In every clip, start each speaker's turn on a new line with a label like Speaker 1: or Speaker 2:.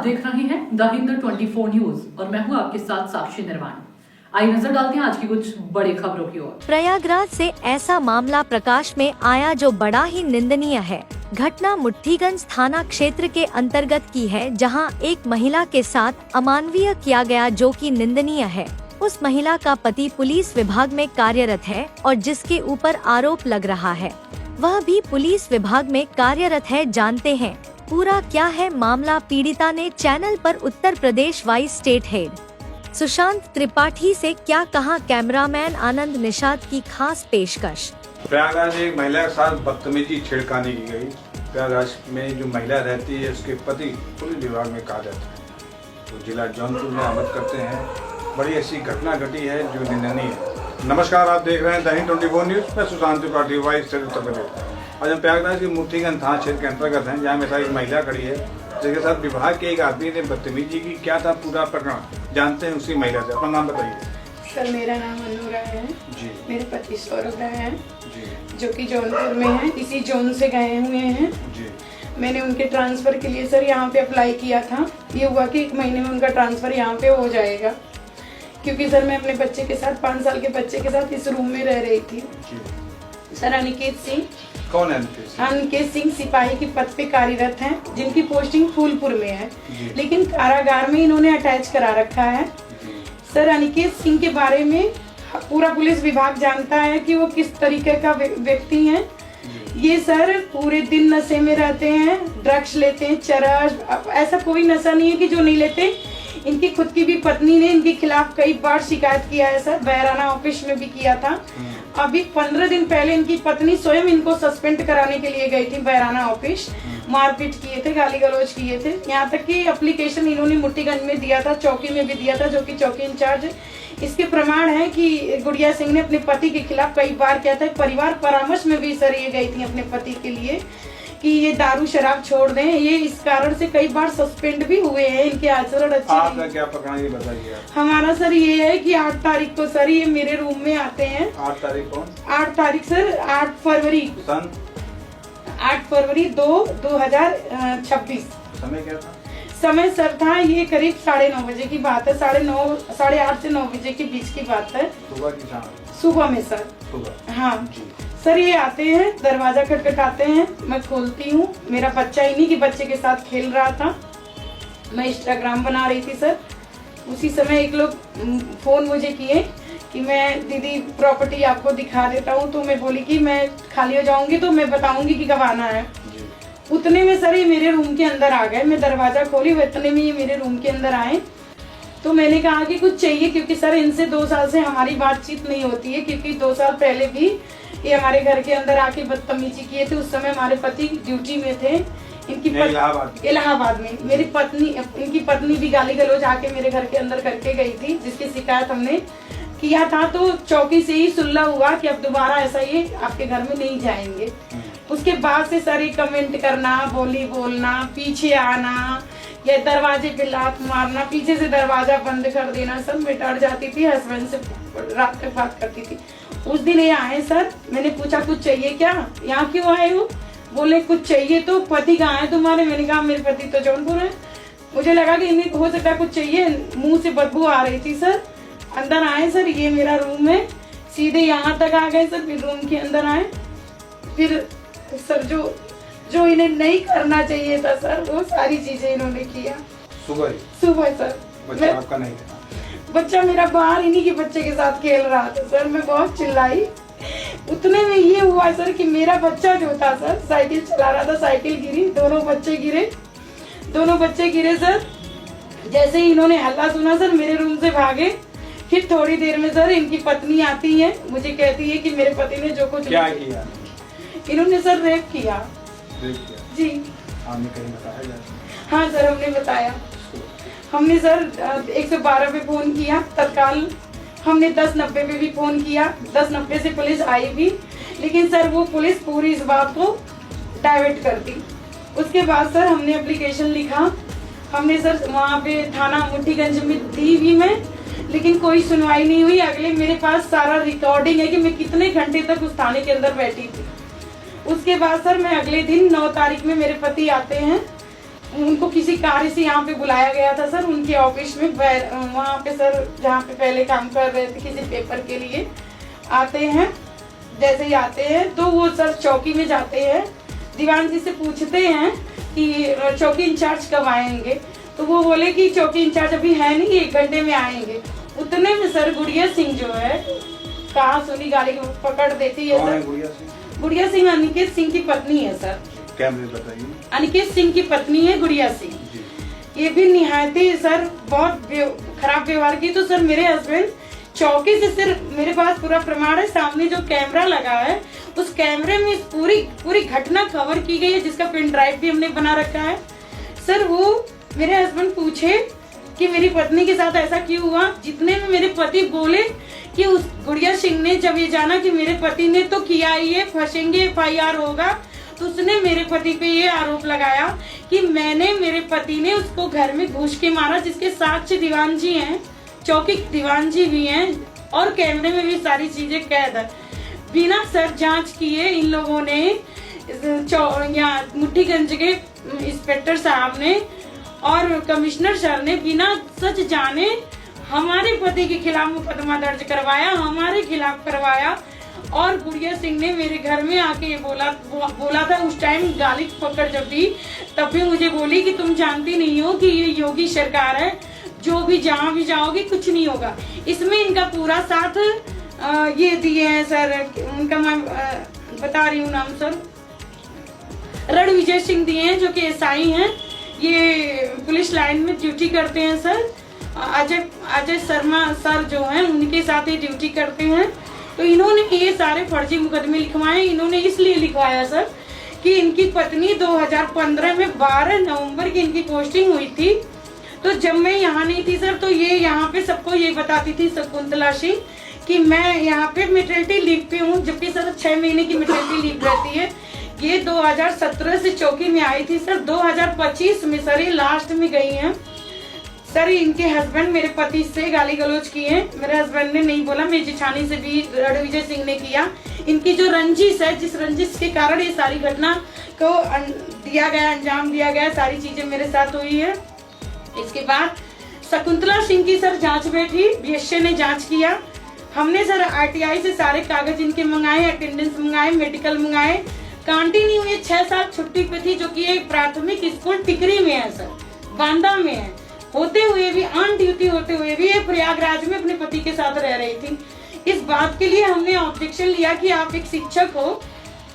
Speaker 1: देख रहे हैं द हिंद 24 न्यूज और मैं हूं आपके साथ साक्षी निर्वाण। आइए नजर डालते हैं आज की कुछ बड़ी खबरों की ओर।
Speaker 2: प्रयागराज से ऐसा मामला प्रकाश में आया जो बड़ा ही निंदनीय है। घटना मुट्ठीगंज थाना क्षेत्र के अंतर्गत की है, जहां एक महिला के साथ अमानवीय किया गया, जो कि निंदनीय है। उस महिला का पति पुलिस विभाग में कार्यरत है और जिसके ऊपर आरोप लग रहा है वह भी पुलिस विभाग में कार्यरत है। जानते हैं पूरा क्या है मामला। पीड़िता ने चैनल पर Uttar Pradesh vice state head Sushant Tripathi से क्या कहा, कैमरामैन आनंद निषाद की खास पेशकश।
Speaker 3: प्रयागराज एक महिला के साथ बदतमीजी छेड़खानी की गई। प्रयागराज में जो महिला रहती है उसके पति पुलिस विभाग में कार्यरत है, तो जिला जौनपुर में आमद करते हैं। बड़ी ऐसी घटना घटी है जो निंदनीय है। नमस्कार, आप देख रहे हैं द हिंद 24 न्यूज में सुशांत त्रिपाठी वाइस स्टेट उत्तर प्रदेश। आज हम प्रयागराज के मुट्ठीगंज थाना क्षेत्र के अंतर्गत हैं, जहाँ मेरे साथ एक महिला खड़ी है जिसके साथ विभाग के एक आदमी ने बदतमीजी की। क्या था पूरा प्रकरण, जानते हैं उसी महिला से। अपना नाम बताइए।
Speaker 4: सर, मेरा नाम अनु राय है
Speaker 3: जी।
Speaker 4: मेरे पति सौरभ राय हैं
Speaker 3: जी।
Speaker 4: जो कि जौनपुर में है, इसी जोन से गए हुए हैं
Speaker 3: जी।
Speaker 4: मैंने उनके ट्रांसफर के लिए सर यहाँ पे अप्लाई किया था। ये हुआ कि 1 महीने में उनका ट्रांसफर यहाँ पे हो जाएगा, क्योंकि सर मैं अपने बच्चे के साथ 5 साल के बच्चे के साथ इस रूम में रह रही थी।
Speaker 3: जी।
Speaker 4: सर अनिकेत सिंह,
Speaker 3: कौन है
Speaker 4: अनिकेत सिंह सिपाही के पद पे कार्यरत हैं, जिनकी पोस्टिंग फूलपुर में है, लेकिन कारागार में इन्होंने अटैच करा रखा है। सर अनिकेत सिंह के बारे में पूरा पुलिस विभाग जानता है कि वो किस तरीके का व्यक्ति है। ये सर पूरे दिन नशे में रहते हैं, ड्रग्स लेते हैं, चरस, ऐसा कोई नशा नहीं है कि जो नहीं लेते। इनकी खुद की भी पत्नी ने इनके खिलाफ कई बार शिकायत किया है सर, बैराना ऑफिस में भी किया था। अभी 15 दिन पहले इनकी पत्नी स्वयं इनको सस्पेंड कराने के लिए गई थी बैराना ऑफिस। मारपीट किए थे, गाली गलौज किए थे, यहाँ तक कि एप्लीकेशन इन्होंने मुट्ठीगंज में दिया था, चौकी में भी दिया था, जो कि चौकी इंचार्ज। इसके प्रमाण है कि गुड़िया सिंह ने अपने पति के खिलाफ कई बार किया था। परिवार परामर्श में भी सर ये गई थी अपने पति के लिए कि ये दारू शराब छोड़ दें। ये इस कारण से कई बार सस्पेंड भी हुए हैं। इनके आचरण अच्छे।
Speaker 3: आपका क्या पकड़ा, ये बताइए।
Speaker 4: हमारा सर ये है कि 8 तारीख को सर ये मेरे रूम में आते हैं।
Speaker 3: 8 तारीख कौन?
Speaker 4: 8 तारीख सर, 8 फरवरी
Speaker 3: सन
Speaker 4: 8 फरवरी 2026।
Speaker 3: समय क्या था?
Speaker 4: समय सर था ये करीब 9:30 बजे की बात है, 8:30 से 9 बजे के बीच की बात है।
Speaker 3: सुबह की शाम?
Speaker 4: सुबह में सर।
Speaker 3: सुबह?
Speaker 4: हाँ
Speaker 3: जी।
Speaker 4: सर ये आते हैं, दरवाजा खटखटाते हैं, मैं खोलती हूँ। मेरा बच्चा इन्हीं के बच्चे के साथ खेल रहा था, मैं इंस्टाग्राम बना रही थी सर। उसी समय एक लोग फोन मुझे किए कि मैं दीदी प्रॉपर्टी आपको दिखा देता हूँ, तो मैं बोली कि मैं खाली हो जाऊंगी तो मैं बताऊंगी कि कब आना है। उतने में सर ये मेरे रूम के अंदर आ गए। मैं दरवाजा खोली, उतने में ये मेरे रूम के अंदर आए। तो मैंने कहा कि कुछ चाहिए, क्योंकि सर इनसे 2 साल से हमारी बातचीत नहीं होती है, क्योंकि 2 साल पहले भी ये हमारे घर के अंदर आके बदतमीजी किए थे। उस समय हमारे पति ड्यूटी में थे, इनकी इलाहाबाद में। मेरी पत्नी, इनकी पत्नी भी गाली गलौज आके मेरे घर के अंदर करके गई थी, जिसकी शिकायत हमने किया था। तो चौकी से ही सुलह हुआ कि अब दोबारा ऐसा ये आपके घर में नहीं जाएंगे। उसके बाद से सर ये कमेंट करना, बोली बोलना, पीछे आना, या दरवाजे पे लात मारना, पीछे से दरवाजा बंद कर देना। सब मैं डर जाती थी, हस्बैंड से रात तक बात करती थी। उस दिन ये आए सर, मैंने पूछा कुछ चाहिए क्या, यहाँ क्यों आए हो? बोले कुछ चाहिए। तो पति कहाँ है तुम्हारे? मैंने कहा मेरे पति तो जौनपुर है। मुझे लगा कि इन्हें हो सकता है कुछ चाहिए, मुंह से बदबू आ रही थी सर। अंदर आए सर, ये मेरा रूम है, सीधे यहाँ तक आ गए सर। फिर रूम के अंदर आए, फिर सर जो इन्हें नहीं करना चाहिए था सर, वो सारी चीजें इन्होंने किया। सुबह सर।
Speaker 3: बच्चा आपका नहीं था?
Speaker 4: बच्चा मेरा बाहर इन्हीं के बच्चे के साथ खेल रहा था सर। मैं बहुत चिल्लाई। उतने में ये हुआ सर कि मेरा बच्चा जो था सर, साइकिल चला रहा था, साइकिल गिरी, दोनों बच्चे गिरे सर। जैसे ही इन्होंने हल्ला सुना सर, मेरे रूम से भागे। फिर थोड़ी देर में सर इनकी पत्नी आती है, मुझे कहती है कि मेरे पति ने जो कुछ
Speaker 3: क्या किया?
Speaker 4: इन्होंने सर रेप किया। जी।
Speaker 3: आपने कहीं बताया?
Speaker 4: हाँ सर, हमने बताया। हमने सर 112 पे फोन किया तत्काल, हमने 1090 पे भी फोन किया। 1090 से पुलिस आई भी, लेकिन सर वो पुलिस पूरी इस बात को डाइवर्ट कर दी। उसके बाद सर हमने एप्लीकेशन लिखा, हमने सर वहाँ पे थाना मुट्ठीगंज में दी भी मैं, लेकिन कोई सुनवाई नहीं हुई। अगले मेरे पास सारा रिकॉर्डिंग है कि मैं कितने घंटे तक उस थाने के अंदर बैठी थी। उसके बाद सर मैं अगले दिन 9 तारीख में मेरे पति आते हैं, उनको किसी कार्य से यहाँ पे बुलाया गया था सर, उनके ऑफिस में वहाँ पे सर जहाँ पे पहले काम कर रहे थे किसी पेपर के लिए आते हैं। जैसे ही आते हैं तो वो सर चौकी में जाते हैं, दीवान जी से पूछते हैं कि चौकी इंचार्ज कब आएंगे, तो वो बोले कि चौकी इंचार्ज अभी है नहीं, 1 घंटे में आएंगे। उतने में सर गुड़िया सिंह जो है कहा सुनी गाली पकड़ देती है सर। गुड़िया सिंह अनिकेत सिंह की पत्नी है सर।
Speaker 3: कैमरे बताइए।
Speaker 4: अनिकेत सिंह की पत्नी है गुड़िया सिंह। ये भी निहायती सर बहुत खराब व्यवहार की। तो सर मेरे हस्बैंड चौकी से सिर्फ, मेरे पास पूरा प्रमाण है, सामने जो कैमरा लगा है उस कैमरे में पूरी घटना कवर की गई है, जिसका पेन ड्राइव भी हमने बना रखा है सर। वो मेरे हस्बैंड पूछे कि मेरी पत्नी के साथ ऐसा क्यों हुआ, जितने में मेरे पति बोले कि उस गुड़िया सिंह ने जब ये जाना कि मेरे पति ने तो किया ही है, फंसेंगे, FIR होगा, तो उसने मेरे पति पे ये आरोप लगाया कि मेरे पति ने उसको घर में घुस के मारा, जिसके साक्ष्य दीवान जी हैं, चौकी दीवान जी भी हैं और कैमरे में भी सारी चीजें कैद है। बिना सर जांच किए इन लोगों ने यहाँ मुट्ठीगंज के इंस्पेक्टर साहब ने और कमिश्नर सर ने बिना सच जाने हमारे पति के खिलाफ मुकदमा दर्ज करवाया, हमारे खिलाफ करवाया। और गुड़िया सिंह ने मेरे घर में आके ये बोला था, उस टाइम गाली पकड़ जब दी तब भी मुझे बोली कि तुम जानती नहीं हो कि ये योगी सरकार है, जो भी जहाँ भी जाओगी कुछ नहीं होगा। इसमें इनका पूरा साथ ये दिए हैं सर, उनका मैं बता रही हूँ नाम सर, रणविजय सिंह दिए हैं जो कि SI हैं, ये पुलिस लाइन में ड्यूटी करते हैं सर। अजय शर्मा सर जो हैं उनके साथ ही ड्यूटी करते हैं। तो इन्होंने ये सारे फर्जी मुकदमे लिखवाए। इन्होंने इसलिए लिखवाया सर कि इनकी पत्नी 2015 में 12 नवंबर की इनकी पोस्टिंग हुई थी। तो जब मैं यहाँ नहीं थी सर, तो ये यहाँ पे सबको ये बताती थी शकुंतला सिंह कि मैं यहाँ पे मैटरनिटी लीव पे हूँ, जबकि सर 6 महीने की मैटरनिटी लीव रहती है। ये 2017 से चौकी में आई थी सर, 2025 में सर ये लास्ट में गई हैं सर। इनके हस्बैंड मेरे पति से गाली गलौज किए, मेरे हस्बैंड ने नहीं बोला, मेरी जेठानी से भी रणविजय सिंह ने किया। इनकी जो रंजिश है, जिस रंजिश के कारण ये सारी घटना को अंजाम दिया गया, सारी चीजें मेरे साथ हुई है। इसके बाद शकुंतला सिंह की सर जांच बैठी, BSA ने जांच किया। हमने सर RTI से सारे कागज इनके मंगाए, अटेंडेंस मंगाए, मेडिकल मंगाए। कंटिन्यू ये 6 साल छुट्टी पे थी, जो कि एक प्राथमिक स्कूल टिकरी में है सर, बांदा में है। होते हुए भी, ऑन ड्यूटी होते हुए भी ये प्रयागराज में अपने पति के साथ रह रही थी। इस बात के लिए हमने ऑब्जेक्शन लिया कि आप एक शिक्षक हो,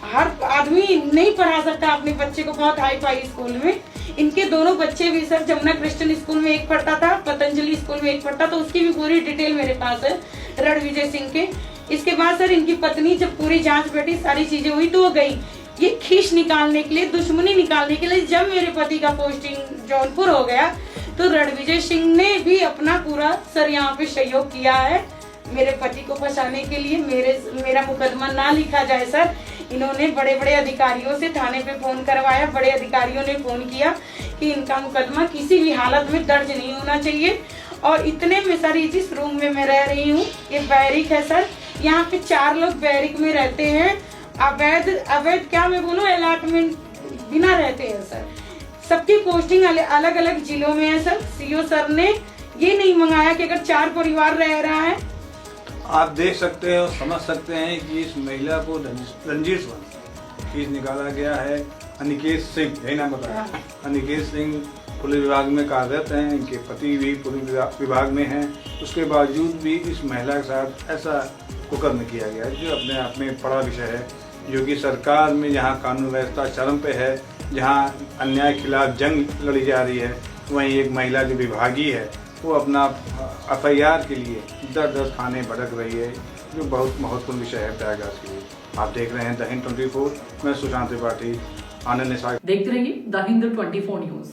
Speaker 4: हर आदमी नहीं पढ़ा सकता अपने बच्चे को बहुत हाई फाई स्कूल में। इनके दोनों बच्चे भी सर, जमुना क्रिश्चियन स्कूल में एक पढ़ता था, पतंजलि स्कूल में एक पढ़ता, तो उसकी भी पूरी डिटेल मेरे पास है रणविजय सिंह के। इसके बाद सर इनकी पत्नी जब पूरी जांच बैठी, सारी चीजें हुई, तो वो गई ये खींच निकालने के लिए, दुश्मनी निकालने के लिए। जब मेरे पति का पोस्टिंग जौनपुर हो गया तो रणविजय सिंह ने भी अपना पूरा सर यहाँ पे सहयोग किया है मेरे पति को फंसाने के लिए, मेरा मुकदमा ना लिखा जाए सर। इन्होंने बड़े बड़े अधिकारियों से थाने पे फोन करवाया, बड़े अधिकारियों ने फोन किया कि इनका मुकदमा किसी भी हालत में दर्ज नहीं होना चाहिए। और इतने में सर जिस रूम में मैं रह रही हूँ, ये बैरिक है सर, यहाँ पे 4 लोग बैरिक में रहते हैं। अवैध क्या मैं बोलूँ, अलॉटमेंट बिना रहते हैं सर। सबकी पोस्टिंग अलग अलग जिलों में है सर। CO सर ने ये नहीं मंगाया कि अगर 4 परिवार रह रहा है।
Speaker 3: आप देख सकते हैं और समझ सकते हैं कि इस महिला को रंजिश खींच निकाला गया है। अनिकेत सिंह, यही नाम बताया, अनिकेत सिंह पुलिस विभाग में कार्यरत हैं, इनके पति भी पुलिस विभाग में हैं। उसके बावजूद भी इस महिला के साथ ऐसा कुकर्म किया गया है, जो अपने आप में बड़ा विषय है। जो कि सरकार में जहाँ कानून व्यवस्था चरम पे है, जहाँ अन्याय के खिलाफ जंग लड़ी जा रही है, वहीं एक महिला जो विभागीय है वो अपना FIR के लिए 10 थाने भटक रही है, जो बहुत महत्वपूर्ण विषय है प्रयागराज के लिए। आप देख रहे हैं द हिंद 24, मैं सुशांत त्रिपाठी, आनंद निसार।
Speaker 1: देखते रहिए द हिंद 24 न्यूज।